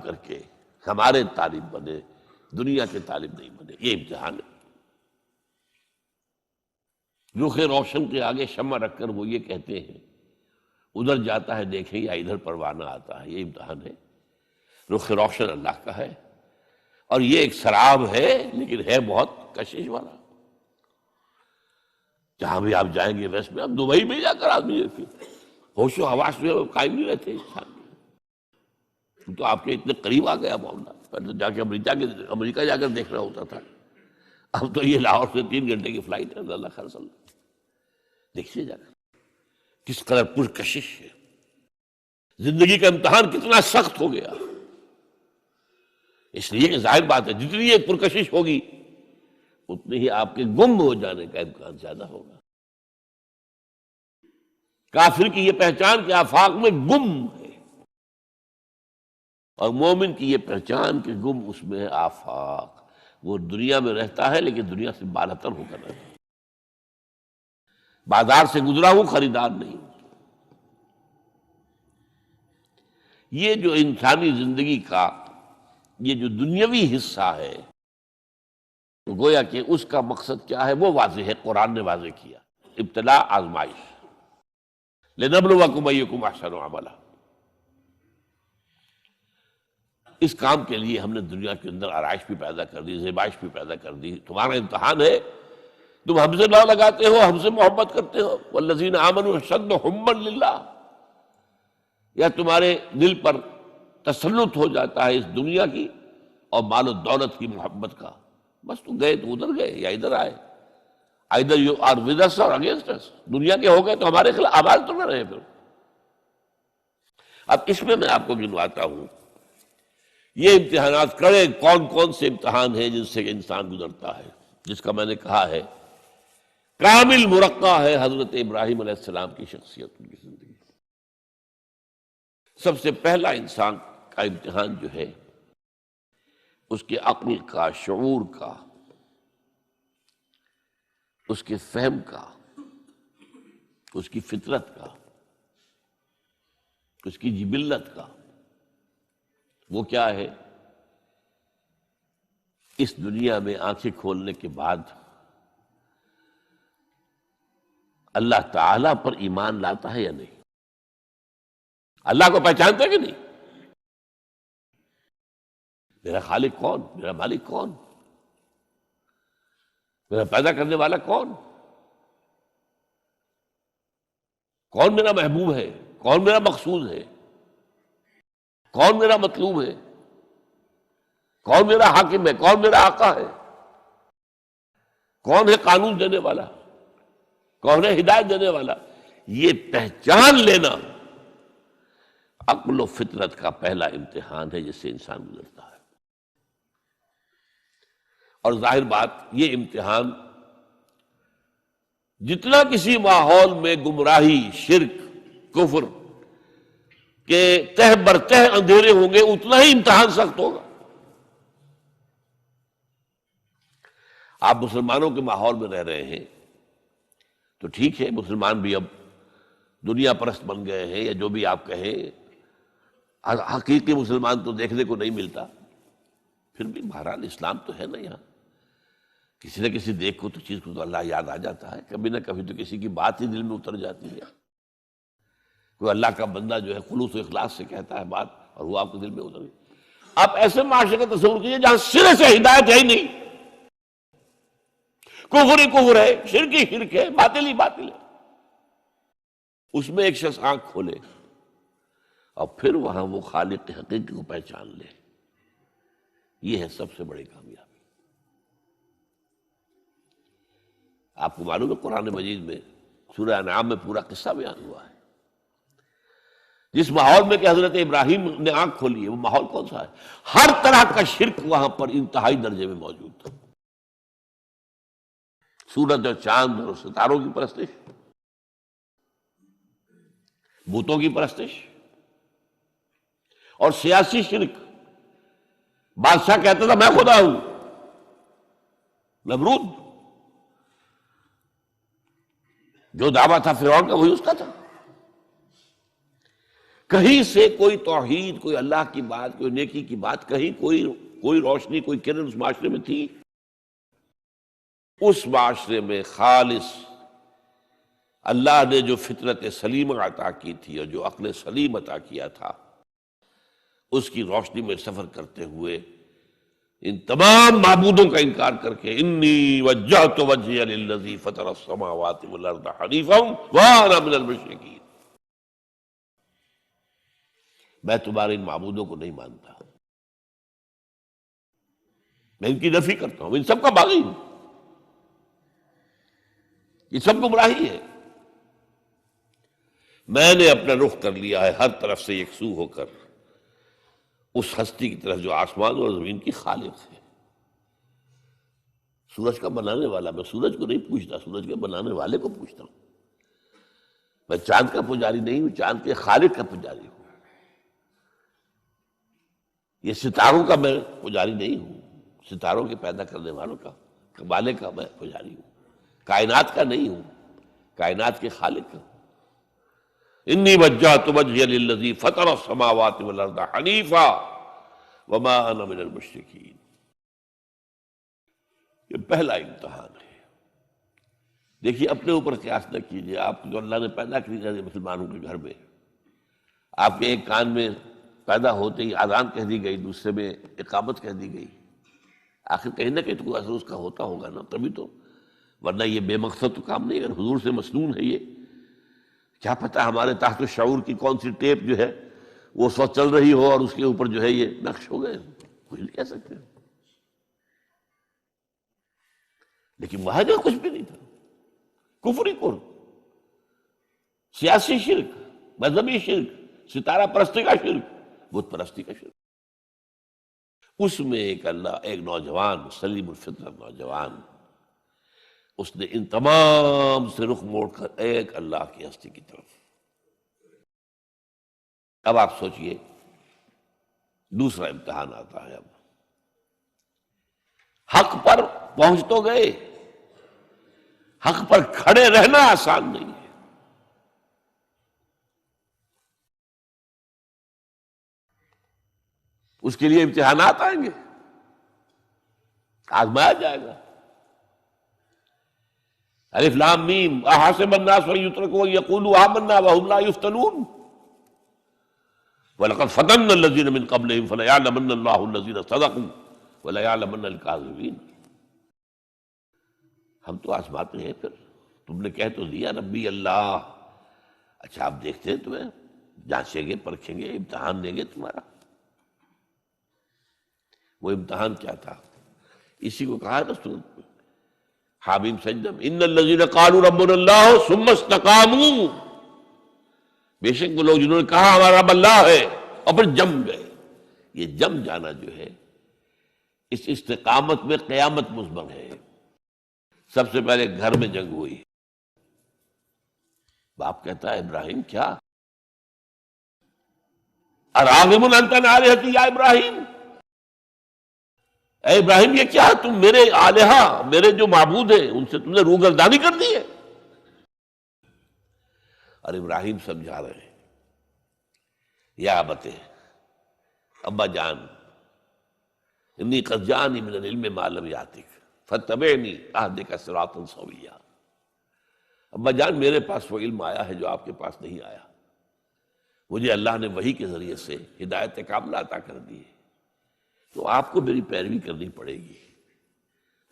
کر کے ہمارے طالب بنے، دنیا کے طالب نہیں بنے. یہ امتحان ہے. رخ روشن کے آگے شمع رکھ کر وہ یہ کہتے ہیں ادھر جاتا ہے دیکھیں یا ادھر پروانہ آتا ہے. یہ امتحان ہے. رخ روشن اللہ کا ہے اور یہ ایک سراب ہے لیکن ہے بہت کشش والا. جہاں بھی آپ جائیں گے ویسٹ میں، اب دبئی میں جا کر آدمی ہوش و حواس میں قائم نہیں رہتے انسان. تو آپ کے اتنے قریب آ گیا معاملہ. پہلے تو جا کے امریکہ جا کر دیکھنا ہوتا تھا، اب تو یہ لاہور سے 3 گھنٹے کی فلائٹ ہے. اللہ خیر صلی اللہ دیکھیے جا کر کس قدر پرکشش ہے. زندگی کا امتحان کتنا سخت ہو گیا. اس لیے کہ ظاہر بات ہے جتنی یہ پرکشش ہوگی اتنی ہی آپ کے گم ہو جانے کا امکان زیادہ ہوگا. کافر کی یہ پہچان کہ آفاق میں گم ہے، اور مومن کی یہ پہچان کہ گم اس میں ہے آفاق. وہ دنیا میں رہتا ہے لیکن دنیا سے بالاتر ہو کر رہتا ہے. بازار سے گزرا ہوں خریدار نہیں. یہ جو انسانی زندگی کا یہ جو دنیاوی حصہ ہے تو گویا کہ اس کا مقصد کیا ہے وہ واضح ہے. قرآن نے واضح کیا، ابتلا آزمائش. لنبلوکم ایکم احسن عملا. اس کام کے لیے ہم نے دنیا کے اندر آرائش بھی پیدا کر دی، زیبائش بھی پیدا کر دی. تمہارا امتحان ہے، تم ہم سے نہ لگاتے ہو، ہم سے محبت کرتے ہو. والذین آمنوا اشد حبا للہ، یا تمہارے دل پر تسلط ہو جاتا ہے اس دنیا کی اور مال و دولت کی محبت کا. بس تو گئے تو ادھر گئے یا ادھر آئے. either you are with us or against us. دنیا کے ہو گئے تو ہمارے خلاف آواز تو نہ رہے پھر. اب اس میں آپ کو گنواتا ہوں یہ امتحانات کڑے کون کون سے امتحان ہیں جن سے انسان گزرتا ہے، جس کا میں نے کہا ہے کامل مرقع ہے حضرت ابراہیم علیہ السلام کی شخصیت، ان کی زندگی. سب سے پہلا انسان کا امتحان جو ہے اس کے عقل کا، شعور کا، اس کے فہم کا، اس کی فطرت کا، اس کی جبلت کا. وہ کیا ہے؟ اس دنیا میں آنکھیں کھولنے کے بعد اللہ تعالیٰ پر ایمان لاتا ہے یا نہیں؟ اللہ کو پہچانتا ہے کہ نہیں؟ میرا خالق کون؟ میرا مالک کون؟ میرا پیدا کرنے والا کون؟ کون میرا محبوب ہے؟ کون میرا مقصود ہے؟ کون میرا مطلوب ہے؟ کون میرا حاکم ہے؟ کون میرا آقا ہے؟ کون ہے قانون دینے والا؟ کون ہے ہدایت دینے والا؟ یہ پہچان لینا عقل و فطرت کا پہلا امتحان ہے جس سے انسان گزرتا ہے. اور ظاہر بات یہ امتحان جتنا کسی ماحول میں گمراہی، شرک، کفر کے تہ برتہ اندھیرے ہوں گے اتنا ہی امتحان سخت ہوگا. آپ مسلمانوں کے ماحول میں رہ رہے ہیں تو ٹھیک ہے، مسلمان بھی اب دنیا پرست بن گئے ہیں یا جو بھی آپ کہیں. حقیقی مسلمان تو دیکھنے کو نہیں ملتا، پھر بھی بہرحال اسلام تو ہے نا. یہاں کسی نہ کسی دیکھ کو تو چیز کو تو اللہ یاد آ جاتا ہے. کبھی نہ کبھی تو کسی کی بات ہی دل میں اتر جاتی ہے. کوئی اللہ کا بندہ جو ہے خلوص و اخلاص سے کہتا ہے بات اور وہ آپ کے دل میں اتر گئی. آپ ایسے معاشرے کا تصور کیجیے جہاں سرے سے ہدایت ہے ہی نہیں، کفر ہی کفر ہے، شرک ہی شرک ہے، باطل ہی باطل ہے. اس میں ایک شخص آنکھ کھولے اور پھر وہاں وہ خالق حقیقی کو پہچان لے. یہ ہے سب سے بڑی کامیابی. آپ کو معلوم ہے قرآن مجید میں سورہ انعام میں پورا قصہ بیان ہوا ہے. جس ماحول میں کہ حضرت ابراہیم نے آنکھ کھولی ہے وہ ماحول کون سا ہے؟ ہر طرح کا شرک وہاں پر انتہائی درجے میں موجود تھا. سورج اور چاند اور ستاروں کی پرستش، بتوں کی پرستش اور سیاسی شرک. بادشاہ کہتا تھا میں خدا ہوں، نمرود جو دعویٰ تھا فرعون کا وہی اس کا تھا. کہیں سے کوئی توحید، کوئی اللہ کی بات، کوئی نیکی کی بات، کہیں کوئی روشنی، کوئی کرن اس معاشرے میں تھی؟ اس معاشرے میں خالص اللہ نے جو فطرت سلیمہ عطا کی تھی اور جو عقل سلیم عطا کیا تھا، اس کی روشنی میں سفر کرتے ہوئے ان تمام معبودوں کا انکار کر کے انی وجہت وجہی للذی فطر السماوات والارض حنیفا وانا من المشرکین، میں تمہارے ان معبودوں کو نہیں مانتا، میں ان کی نفی کرتا ہوں، ان سب کا باغی ہوں، یہ سب گمراہی ہے، میں نے اپنا رخ کر لیا ہے ہر طرف سے یکسو ہو کر اس ہستی کی طرف جو آسمان اور زمین کی خالق ہے۔ سورج کا بنانے والا، میں سورج کو نہیں پوچھتا، سورج کے بنانے والے کو پوچھتا ہوں۔ میں چاند کا پجاری نہیں ہوں، چاند کے خالق کا پجاری ہوں۔ یہ ستاروں کا میں پجاری نہیں ہوں، ستاروں کے پیدا کرنے والوں کا، والے کا میں پجاری ہوں، کائنات کا نہیں ہوں، کائنات کے خالق کا۔ انی وجہت وجہی للذی فطر السماوات والارض حنیفا وما انا من المشرکین۔ یہ پہلا امتحان ہے۔ دیکھیے اپنے اوپر قیاس نہ کیجیے، آپ کو جو اللہ نے پیدا کیا ہے مسلمانوں کے گھر میں، آپ کے ایک کان میں پیدا ہوتے ہی اذان کہہ دی گئی، دوسرے میں اقامت کہہ دی گئی، آخر کہیں نہ کہیں تو کوئی اثر اس کا ہوتا ہوگا نا، تبھی تو، ورنہ یہ بے مقصد تو کام نہیں، اگر حضور سے مسنون ہے یہ، کیا پتہ ہمارے تحت الشعور کی کون سی ٹیپ جو ہے وہ اس وقت چل رہی ہو اور اس کے اوپر جو ہے یہ نقش ہو گئے، کچھ نہیں کہہ سکتے۔ لیکن وہاں جو کچھ بھی نہیں تھا، کفری کفر، سیاسی شرک، مذہبی شرک، ستارہ پرستی کا شرک، بت پرستی کا شرک، اس میں ایک نوجوان، سلیم الفطرت نوجوان، اس نے ان تمام سے رخ موڑ کر ایک اللہ کی ہستی کی طرف۔ اب آپ سوچئے دوسرا امتحان آتا ہے، اب حق پر پہنچ تو گئے، حق پر کھڑے رہنا آسان نہیں ہے۔ اس کے لیے امتحانات آئیں گے، آزمایا جائے گا۔ الف لام میم احسب الناس ان یترکوا ان یقولوا آمنا وهم لا یفتنون وَلَقَدْ فَتَنَّا الَّذِينَ مِن قَبْلِهِمْ فَلَيَعْلَمَنَّ اللَّهُ الَّذِينَ صَدَقُوا وَلَيَعْلَمَنَّ الْكَاذِبِينَ۔ ہم تو آزماتے ہیں، پھر تم نے کہہ تو دیا ربی اللہ، اچھا آپ دیکھتے ہیں تمہیں جانچیں گے، پرکھیں گے، امتحان دیں گے تمہارا۔ وہ امتحان کیا تھا؟ اسی کو کہا نا سورۃ میں حامیم سجدہ، ان الذین قالوا ربنا اللہ ثم استقاموا، بے شک وہ لوگ جنہوں نے کہا ہمارا رب اللہ ہے اور پھر جم گئے۔ یہ جم جانا جو ہے اس استقامت میں قیامت مضمر ہے۔ سب سے پہلے گھر میں جنگ ہوئی، باپ کہتا ہے ابراہیم کیا اراغب انت عن آلہتی یا ابراہیم، اے ابراہیم یہ کیا تم میرے آلہہ، میرے جو معبود ہیں ان سے تم نے روگردانی کر دی ہے۔ اور ابراہیم سمجھا رہے ہیں یا ابت، ابا جان، انی قد جانی من العلم ما لم یاتک فاتبعنی اہدک صراطا سویا۔ ابا جان میرے پاس وہ علم آیا ہے جو آپ کے پاس نہیں آیا، مجھے اللہ نے وحی کے ذریعے سے ہدایت کاملہ عطا کر دی ہے، تو آپ کو میری پیروی کرنی پڑے گی۔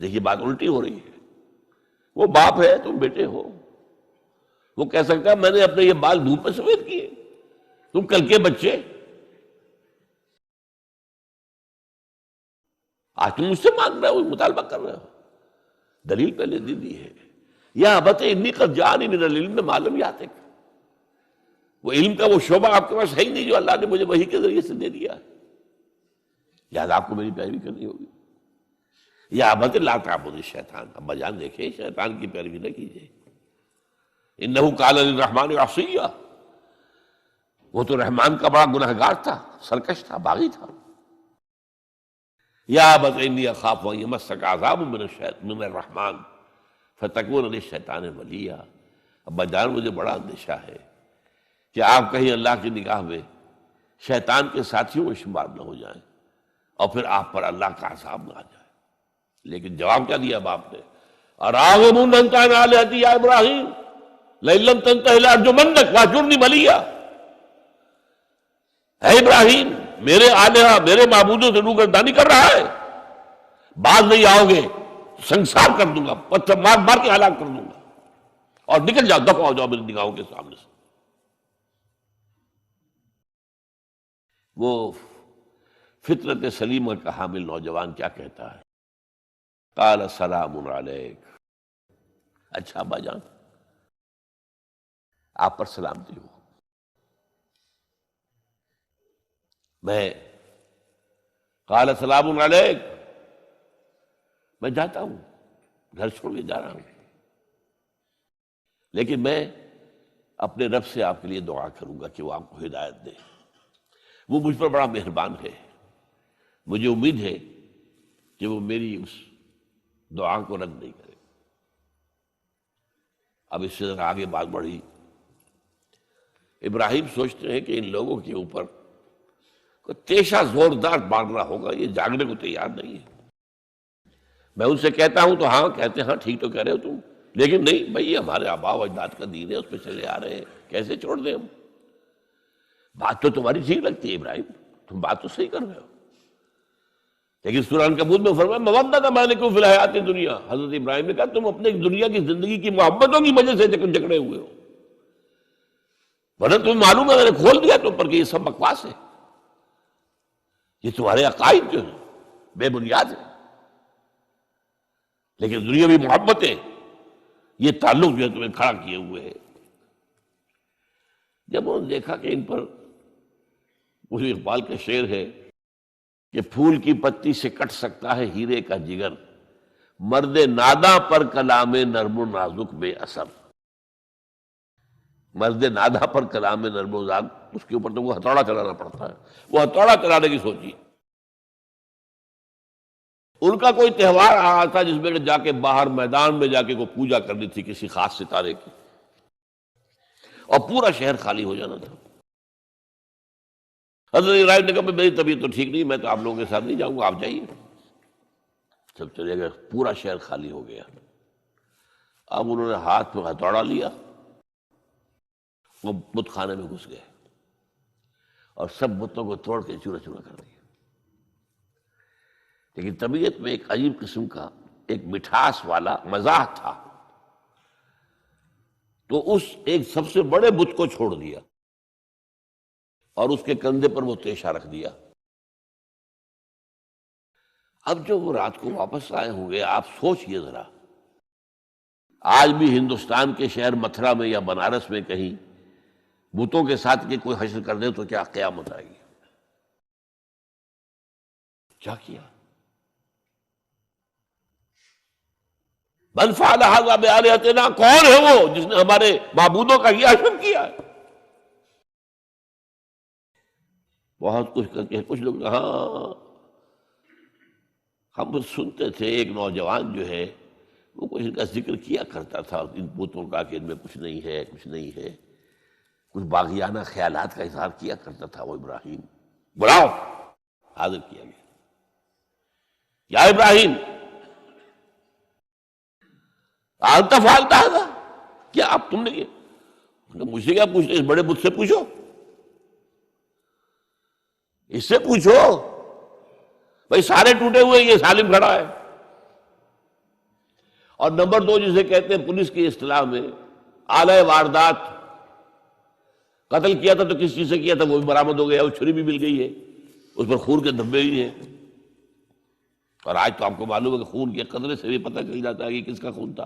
دیکھیے بات الٹی ہو رہی ہے، وہ باپ ہے تم بیٹے ہو، وہ کہہ سکتا ہے میں نے اپنے یہ بال دھوپ میں سفید کیے، تم کل کے بچے، آج تم مجھ سے مانگ رہے ہو، مطالبہ کر رہے ہو، دلیل پہلے دے دی ہے۔ یا ابت انی قد جانی من العلم ما لم یاتک، وہ علم کا وہ شعبہ آپ کے پاس ہے ہی نہیں جو اللہ نے مجھے وحی کے ذریعے سے دے دیا ہے، لہٰذا آپ کو میری پیروی کرنی ہوگی۔ یا ابت لا تعبد الشیطان، ابا جان دیکھیں شیطان کی پیروی نہ کیجیے، انہ کان للرحمن عصیا، وہ تو رحمان کا بڑا گنہگار تھا، سرکش تھا، باغی تھا۔ یا ابت انی اخاف ان یمسک عذاب من الرحمن فتکون للشیطان ولیا، ابا جان مجھے بڑا اندیشہ ہے کہ آپ کہیں اللہ کی نگاہ میں شیطان کے ساتھیوں میں شمار نہ ہو جائیں اور پھر آپ پر اللہ کا عذاب نہ آ جائے۔ لیکن جواب کیا دیا باپ نے؟ اراغب انت عن آلہتی یا ابراہیم لئن لم تنتہ لارجمنک واہجرنی ملیا۔ اے ابراہیم، میرے آلہہ، میرے معبودوں سے روگردانی کر رہا ہے، باز نہیں آؤ گے سنسار کر دوں گا، پتھر مار مار کے ہلاک کر دوں گا، اور نکل جاؤ، دفع ہو جاؤ میری نگاہوں کے سامنے سے۔ وہ فطرت سلیمہ کا حامل نوجوان کیا کہتا ہے؟ قال سلام علیک، اچھا ابا جان آپ پر سلامتی ہو، میں قال سلام علیک، میں جاتا ہوں، گھر چھوڑ کے جا رہا ہوں، لیکن میں اپنے رب سے آپ کے لیے دعا کروں گا کہ وہ آپ کو ہدایت دے، وہ مجھ پر بڑا مہربان ہے، مجھے امید ہے کہ وہ میری اس دعا کو رد نہیں کرے۔ اب اس سے آگے بات بڑھی، ابراہیم سوچتے ہیں کہ ان لوگوں کے اوپر کوئی تیشہ زوردار مارنا ہوگا، یہ جاگنے کو تیار نہیں ہے۔ میں ان سے کہتا ہوں تو ہاں کہتے ہیں، ہاں ٹھیک تو کہہ رہے ہو تم، لیکن نہیں بھائی یہ ہمارے آباء و اجداد کا دین ہے، اس پہ چلے آ رہے ہیں، کیسے چھوڑ دیں ہم؟ بات تو تمہاری ٹھیک لگتی ہے ابراہیم، تم بات تو صحیح کر رہے ہو، لیکن سورہ عنکبوت میں فرمایا مودۃ بینکم فی الحیات الدنیا، حضرت ابراہیم نے کہا تم اپنے دنیا کی زندگی کی محبتوں کی وجہ سے جکڑے ہوئے ہو، ورنہ تمہیں معلوم ہے میں نے کھول دیا تم پر کہ یہ سب بکواس ہے، یہ تمہارے عقائد جو ہیں بے بنیاد ہیں، لیکن دنیاوی محبتیں یہ تعلق جو ہے تمہیں کھڑا کیے ہوئے ہے۔ جب انہوں نے دیکھا کہ ان پر، وہ اقبال کا شعر ہے کہ پھول کی پتی سے کٹ سکتا ہے ہیرے کا جگر، مرد ناداں پر کلام نرم و نازک بے اثر، مرد ناداں پر کلام نرم و نازک، اس کے اوپر تو وہ ہتھوڑا چلانا پڑتا ہے، وہ ہتھوڑا چلانے کی سوچی۔ ان کا کوئی تہوار آ رہا تھا جس میں جا کے باہر میدان میں جا کے کوئی پوجا کرنی تھی کسی خاص ستارے کی، اور پورا شہر خالی ہو جانا تھا۔ حضرت ابراہیم نے کہا میری طبیعت تو ٹھیک نہیں، میں تو آپ لوگوں کے ساتھ نہیں جاؤں گا، آپ جائیے۔ سب چلے گئے، پورا شہر خالی ہو گیا۔ اب انہوں نے ہاتھ میں ہتھوڑا لیا، وہ بت خانے میں گھس گئے اور سب بتوں کو توڑ کے چورا چورا کر دیا۔ لیکن طبیعت میں ایک عجیب قسم کا ایک مٹھاس والا مزاح تھا، تو اس ایک سب سے بڑے بت کو چھوڑ دیا اور اس کے کندھے پر وہ تیشہ رکھ دیا۔ اب جو وہ رات کو واپس آئے ہوں گے، آپ سوچئے ذرا، آج بھی ہندوستان کے شہر متھرا میں یا بنارس میں کہیں بتوں کے ساتھ کے کوئی حشر کر دے تو کیا قیامت آئے گی؟ کیا کیا؟ من فعل ھذا بآلہتنا، کون ہے وہ جس نے ہمارے معبودوں کا یہ حشر کیا ہے؟ بہت کچھ کر کے کچھ لوگ، ہاں ہم سنتے تھے ایک نوجوان جو ہے وہ کچھ ان کا ذکر کیا کرتا تھا ان بتوں کا کہ ان میں کچھ نہیں ہے، کچھ نہیں ہے، کچھ باغیانہ خیالات کا اظہار کیا کرتا تھا وہ ابراہیم۔ بلاؤ، حاضر کیا گیا، یا ابراہیم انت فعلت ھذا، کیا اب تم نے یہ؟ مجھ سے کیا پوچھتے، اس بڑے بت سے پوچھو، اس سے پوچھو، بھائی سارے ٹوٹے ہوئے، یہ سالم کھڑا ہے۔ اور نمبر دو جسے کہتے ہیں پولیس کی اصطلاح میں آلہ واردات، قتل کیا تھا تو کس چیز سے کیا تھا وہ بھی برآمد ہو گیا، وہ چھری بھی مل گئی ہے، اس پر خون کے دھبے بھی ہیں، اور آج تو آپ کو معلوم ہے کہ خون کے قطرے سے بھی پتہ چل جاتا ہے کہ کس کا خون تھا۔